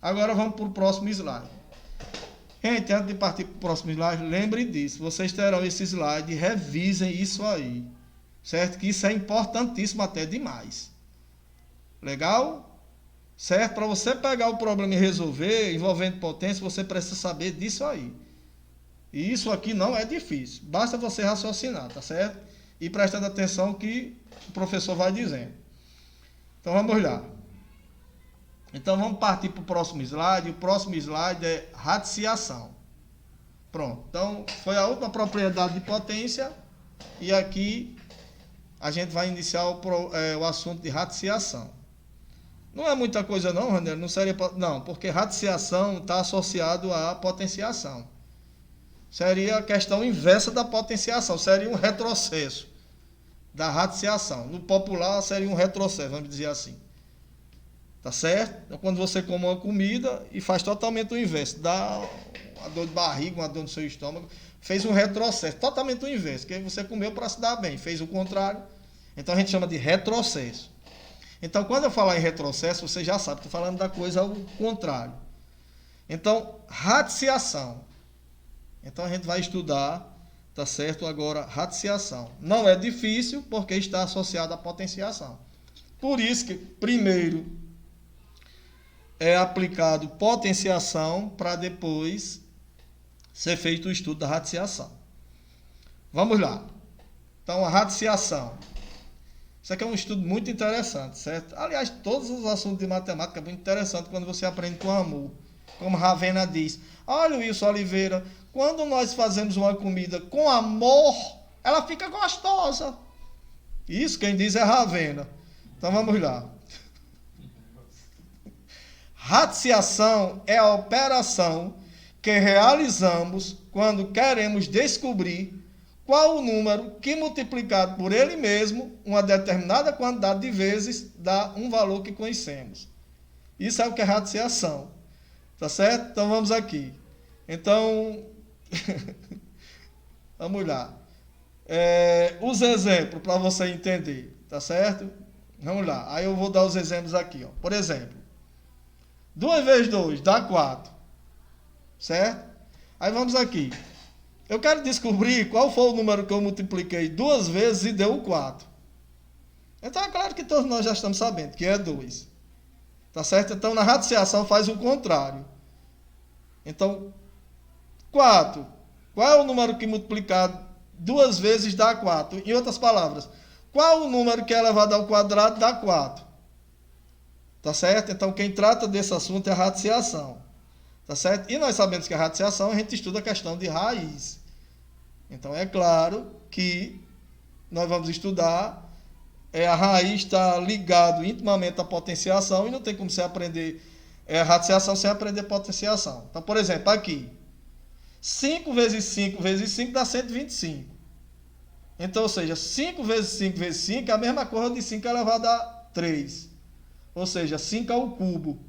Agora vamos para o próximo slide. Gente, antes de partir para o próximo slide, lembre disso. Vocês terão esse slide, revisem isso aí. Certo? Que isso é importantíssimo até demais. Legal? Certo? Para você pegar o problema e resolver, envolvendo potência, você precisa saber disso aí. E isso aqui não é difícil. Basta você raciocinar, tá certo? E prestando atenção que o professor vai dizendo. Então vamos lá. Então vamos partir para o próximo slide. O próximo slide é radiciação. Pronto. Então foi a última propriedade de potência. E aqui a gente vai iniciar o assunto de radiciação. Não é muita coisa não, Raniel. Não, porque radiciação está associado à potenciação. Seria a questão inversa da potenciação. Seria um retrocesso da radiciação. No popular seria um retrocesso, vamos dizer assim. Tá certo? Então, quando você come uma comida e faz totalmente o inverso, dá uma dor de barriga, uma dor no seu estômago, fez um retrocesso, totalmente o inverso, que você comeu para se dar bem, fez o contrário, então a gente chama de retrocesso. Então, quando eu falar em retrocesso, você já sabe, estou falando da coisa ao contrário. Então, radiciação. Então, a gente vai estudar, tá certo? Agora, radiciação. Não é difícil, porque está associado à potenciação. Por isso que, primeiro, é aplicado potenciação para depois ser feito o estudo da radiciação. Vamos lá. Então, a radiciação. Isso aqui é um estudo muito interessante, certo? Aliás, todos os assuntos de matemática é muito interessante quando você aprende com amor. Como Ravenna diz. Olha, Wilson Oliveira, quando nós fazemos uma comida com amor, ela fica gostosa. Isso quem diz é Ravenna. Então, vamos lá. Radiciação é a operação que realizamos quando queremos descobrir qual o número que, multiplicado por ele mesmo, uma determinada quantidade de vezes, dá um valor que conhecemos. Isso é o que é radiciação. Tá certo? Então vamos aqui. Então, vamos lá. Os exemplos para você entender. Tá certo? Vamos lá. Aí eu vou dar os exemplos aqui. Ó. Por exemplo. 2 vezes 2 dá 4. Certo? Aí vamos aqui. Eu quero descobrir qual foi o número que eu multipliquei 2 vezes e deu 4. Então é claro que todos nós já estamos sabendo que é 2. Tá certo? Então na radiciação faz o contrário. Então, 4. Qual é o número que multiplicado 2 vezes dá 4? Em outras palavras, qual o número que é elevado ao quadrado dá 4? Tá certo? Então, quem trata desse assunto é a radiciação. Tá certo? E nós sabemos que a radiciação, a gente estuda a questão de raiz. Então, é claro que nós vamos estudar, a raiz está ligado intimamente à potenciação e não tem como você aprender a radiciação sem aprender potenciação. Então, por exemplo, aqui, 5 vezes 5 vezes 5 dá 125. Então, ou seja, 5 vezes 5 vezes 5 é a mesma coisa de 5 elevado a 3. Ou seja, 5 ao cubo.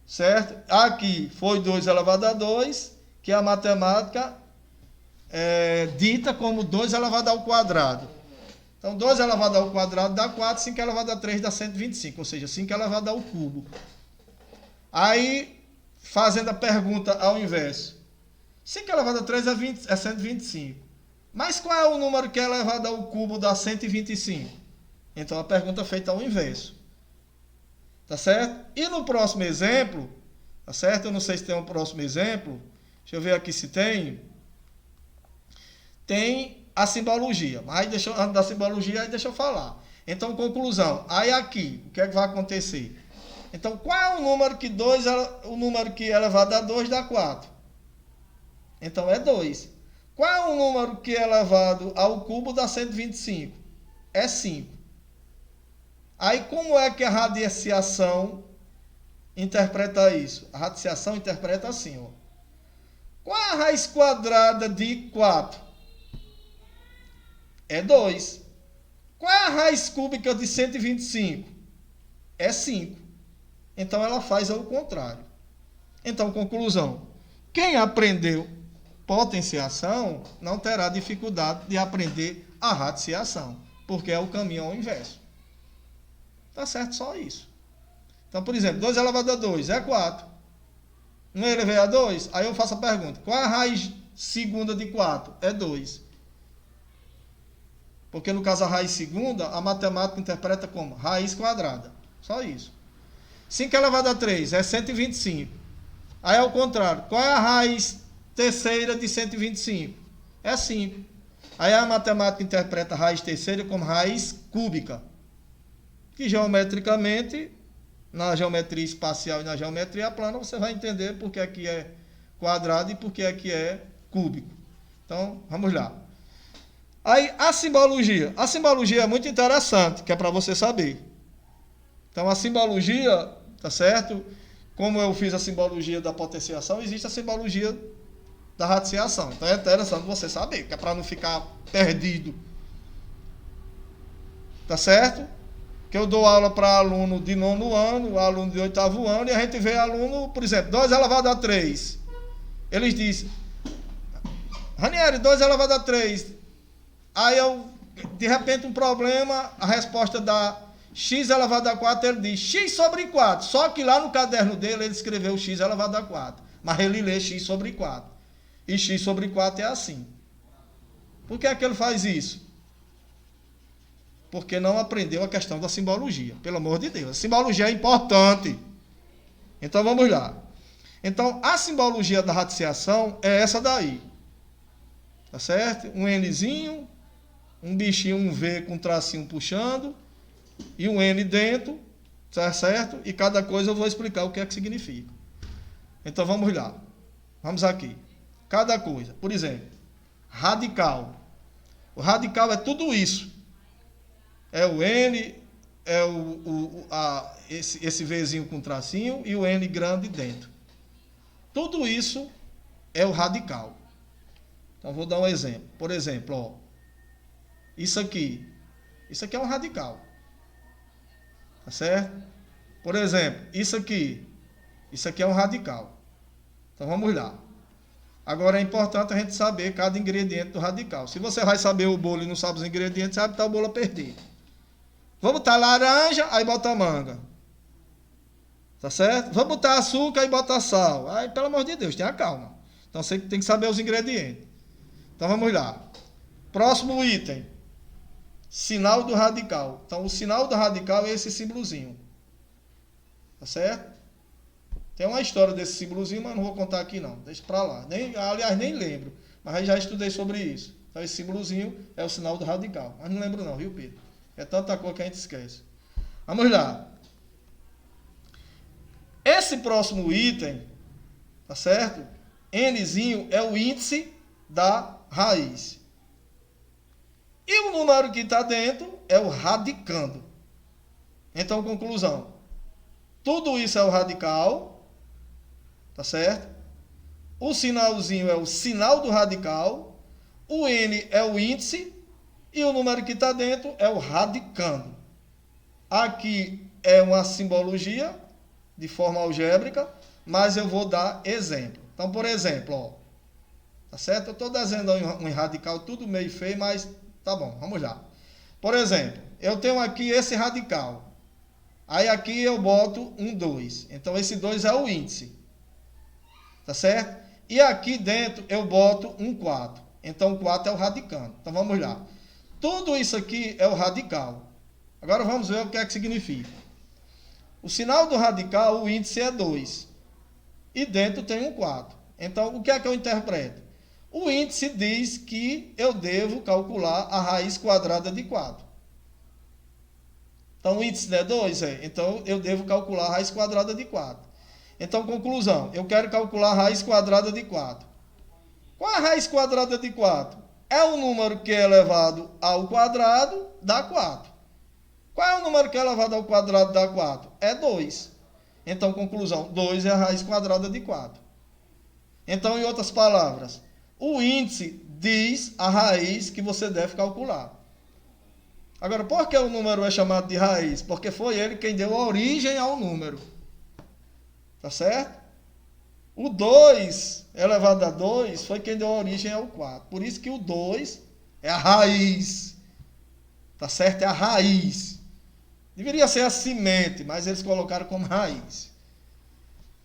Certo? Aqui foi 2 elevado a 2, que a matemática dita como 2 elevado ao quadrado. Então, 2 elevado ao quadrado dá 4, 5 elevado a 3 dá 125, ou seja, 5 elevado ao cubo. Aí, fazendo a pergunta ao inverso. 5 elevado a 3 é 125. Mas qual é o número que é elevado ao cubo dá 125? Então, a pergunta é feita ao inverso. Tá certo? E no próximo exemplo, tá certo? Eu não sei se tem um próximo exemplo. Deixa eu ver aqui se tem. Tem a simbologia. Mas antes da simbologia, aí deixa eu falar. Então, conclusão. Aí aqui, o que é que vai acontecer? Então, qual é o número que é elevado a 2 dá 4? Então, é 2. Qual é o número que é elevado ao cubo dá 125? É 5. Aí, como é que a radiciação interpreta isso? A radiciação interpreta assim, ó. Qual é a raiz quadrada de 4? É 2. Qual é a raiz cúbica de 125? É 5. Então, ela faz ao contrário. Então, conclusão. Quem aprendeu potenciação não terá dificuldade de aprender a radiciação, porque é o caminho ao inverso. Tá certo? Só isso. Então, por exemplo, 2 elevado a 2 é 4. 1 elevado a 2, aí eu faço a pergunta, qual é a raiz segunda de 4? É 2. Porque no caso a raiz segunda, a matemática interpreta como raiz quadrada. Só isso. 5 elevado a 3 é 125. Aí ao contrário, qual é a raiz terceira de 125? É 5. Aí a matemática interpreta a raiz terceira como raiz cúbica. Que geometricamente, na geometria espacial e na geometria plana, você vai entender por que aqui é quadrado e por que aqui é cúbico. Então, vamos lá. Aí, a simbologia. A simbologia é muito interessante, que é para você saber. Então, a simbologia, tá certo? Como eu fiz a simbologia da potenciação, existe a simbologia da radiciação. Então, é interessante você saber, que é para não ficar perdido. Tá certo? Que eu dou aula para aluno de 9º ano, aluno de 8º ano, e a gente vê aluno, por exemplo, 2 elevado a 3. Eles dizem, Ranieri, 2 elevado a 3. Aí eu, de repente, um problema, a resposta dá x elevado a 4, ele diz x sobre 4. Só que lá no caderno dele ele escreveu x elevado a 4. Mas ele lê x sobre 4. E x sobre 4 é assim. Por que é que ele faz isso? Porque não aprendeu a questão da simbologia. Pelo amor de Deus. A simbologia é importante. Então vamos lá. Então a simbologia da radiciação é essa daí. Tá certo? Um Nzinho, um bichinho, um V com um tracinho puxando, e um N dentro, tá certo? E cada coisa eu vou explicar o que é que significa. Então vamos lá. Vamos aqui. Cada coisa. Por exemplo, radical. O radical é tudo isso. É o N, é esse Vzinho com tracinho e o N grande dentro. Tudo isso é o radical. Então vou dar um exemplo. Por exemplo, ó, isso aqui é um radical. Tá certo? Por exemplo, isso aqui é um radical. Então vamos lá. Agora é importante a gente saber cada ingrediente do radical. Se você vai saber o bolo e não sabe os ingredientes, sabe botar o bolo a perder. Vamos botar laranja, aí bota manga. Tá certo? Vamos botar açúcar e bota sal. Aí, pelo amor de Deus, tenha calma. Então você tem que saber os ingredientes. Então vamos lá. Próximo item. Sinal do radical. Então o sinal do radical é esse símbolozinho. Tá certo? Tem uma história desse símbolozinho, mas não vou contar aqui não. Deixa pra lá. Aliás, nem lembro. Mas aí já estudei sobre isso. Então esse símbolozinho é o sinal do radical. Mas não lembro não, viu, Pedro? É tanta coisa que a gente esquece. Vamos lá. Esse próximo item, tá certo? Nzinho é o índice da raiz. E o número que está dentro é o radicando. Então, conclusão. Tudo isso é o radical, tá certo? O sinalzinho é o sinal do radical. O N é o índice. E o número que está dentro é o radicando. Aqui é uma simbologia de forma algébrica, mas eu vou dar exemplo. Então, por exemplo, ó, tá certo? Eu estou desenhando um radical tudo meio feio, mas tá bom, vamos lá. Por exemplo, eu tenho aqui esse radical. Aí aqui eu boto um 2. Então, esse 2 é o índice. Tá certo? E aqui dentro eu boto um 4. Então, o 4 é o radicando. Então, vamos lá. Tudo isso aqui é o radical. Agora vamos ver o que é que significa. O sinal do radical, o índice é 2. E dentro tem um 4. Então, o que é que eu interpreto? O índice diz que eu devo calcular a raiz quadrada de 4. Então, o índice não é 2? Então, eu devo calcular a raiz quadrada de 4. Então, conclusão. Eu quero calcular a raiz quadrada de 4. Qual é a raiz quadrada de 4? É o número que é elevado ao quadrado, dá 4. Qual é o número que é elevado ao quadrado, dá 4? É 2. Então, conclusão. 2 é a raiz quadrada de 4. Então, em outras palavras, o índice diz a raiz que você deve calcular. Agora, por que o número é chamado de raiz? Porque foi ele quem deu origem ao número. Tá certo? O 2 elevado a 2 foi quem deu origem ao 4. Por isso que o 2 é a raiz. Tá certo? É a raiz. Deveria ser a semente, mas eles colocaram como raiz.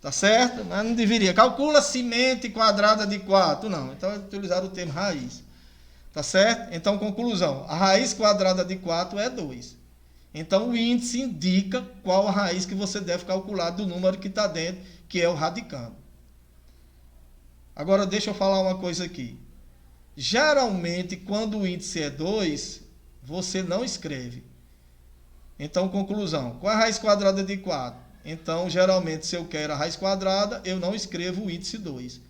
Tá certo? Mas não deveria. Calcula semente quadrada de 4. Não, então utilizaram o termo raiz. Tá certo? Então, conclusão. A raiz quadrada de 4 é 2. Então, o índice indica qual a raiz que você deve calcular do número que está dentro, que é o radicando. Agora, deixa eu falar uma coisa aqui. Geralmente, quando o índice é 2, você não escreve. Então, conclusão. Qual é a raiz quadrada de 4? Então, geralmente, se eu quero a raiz quadrada, eu não escrevo o índice 2.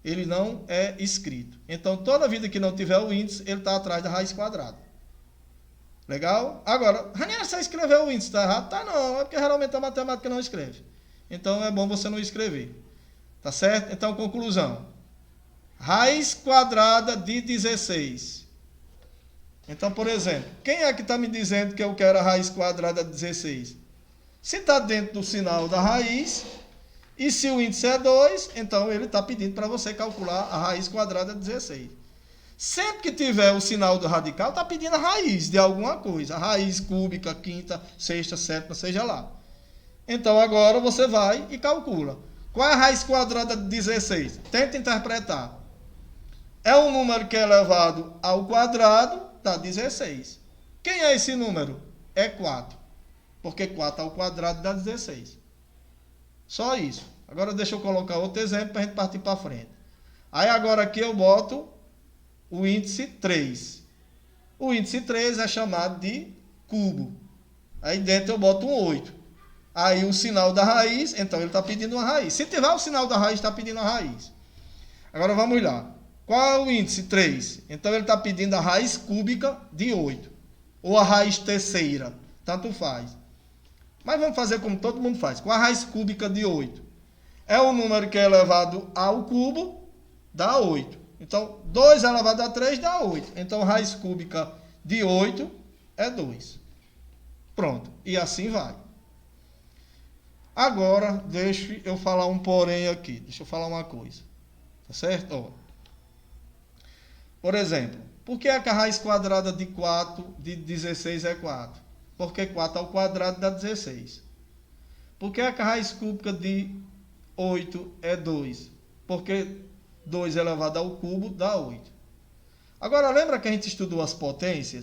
Ele não é escrito. Então, toda vida que não tiver o índice, ele está atrás da raiz quadrada. Legal? Agora, Ranieri, você escreveu o índice, está errado? Tá não, é porque geralmente a matemática não escreve. Então, é bom você não escrever. Tá certo? Então, conclusão. Raiz quadrada de 16. Então, por exemplo, quem é que está me dizendo que eu quero a raiz quadrada de 16? Se está dentro do sinal da raiz, e se o índice é 2, então ele está pedindo para você calcular a raiz quadrada de 16. Sempre que tiver o sinal do radical, está pedindo a raiz de alguma coisa. A raiz cúbica, quinta, sexta, sétima, seja lá. Então agora você vai e calcula. Qual é a raiz quadrada de 16? Tenta interpretar. É um número que é elevado ao quadrado, dá 16. Quem é esse número? É 4. Porque 4 ao quadrado dá 16. Só isso. Agora deixa eu colocar outro exemplo para a gente partir para frente. Aí agora aqui eu boto o índice 3. O índice 3 é chamado de cubo. Aí dentro eu boto um 8. Aí o sinal da raiz, então ele está pedindo uma raiz. Se tiver o sinal da raiz, está pedindo a raiz. Agora vamos lá. Qual é o índice 3? Então ele está pedindo a raiz cúbica de 8. Ou a raiz terceira. Tanto faz. Mas vamos fazer como todo mundo faz. Qual a raiz cúbica de 8? É o número que é elevado ao cubo, dá 8. Então, 2 elevado a 3 dá 8. Então, a raiz cúbica de 8 é 2. Pronto. E assim vai. Agora, deixa eu falar um porém aqui. Deixa eu falar uma coisa. Tá certo? Ó. Por exemplo, por que a raiz quadrada de 4 de 16 é 4? Porque 4 ao quadrado dá 16. Por que a raiz cúbica de 8 é 2? Porque 2 elevado ao cubo dá 8. Agora, lembra que a gente estudou as potências?